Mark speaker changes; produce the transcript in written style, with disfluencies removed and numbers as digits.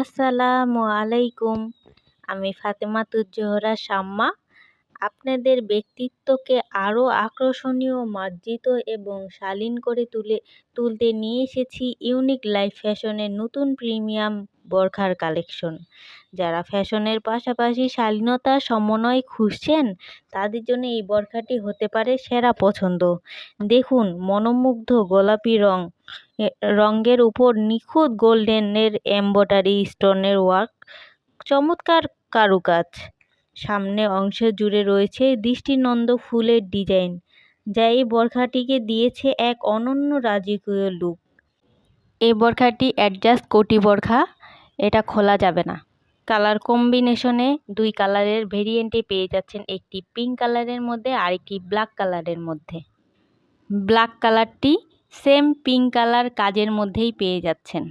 Speaker 1: আসসালামু আলাইকুম। আমি ফাতেমাতুজ জোহরা শাম্মা। আপনাদের ব্যক্তিত্বকে আরও আকর্ষণীয়, মার্জিত এবং শালীন করে তুলতে নিয়ে এসেছি ইউনিক লাইফ ফ্যাশনের নতুন প্রিমিয়াম বোরখার কালেকশন। যারা ফ্যাশনের পাশাপাশি শালীনতার সমন্বয় খুঁজছেন, তাদের জন্য এই বোরখাটি হতে পারে সেরা পছন্দ। দেখুন, মনোমুগ্ধ গোলাপি রঙের উপর নিখুঁত গোল্ডেনের এমব্রয়ডারি স্টোনের ওয়ার্ক, চমৎকার কারুকাজ। সামনের অংশ জুড়ে রয়েছে দৃষ্টিনন্দন ফুলের ডিজাইন, যা এই বোরখাটিকে দিয়েছে এক অনন্য রাজকীয় লুক। এই বোরখাটি অ্যাডজাস্ট কোটি বোরখা, এটা খোলা যাবে না। কালার কম্বিনেশনে দুই কালারের ভেরিয়েন্টে পেয়ে যাচ্ছেন, একটি পিঙ্ক কালারের মধ্যে আর একটি ব্ল্যাক কালারের মধ্যে। ব্ল্যাক কালারটি সেম পিঙ্ক কালার কাজের মধ্যেই পেয়ে যাচ্ছেন।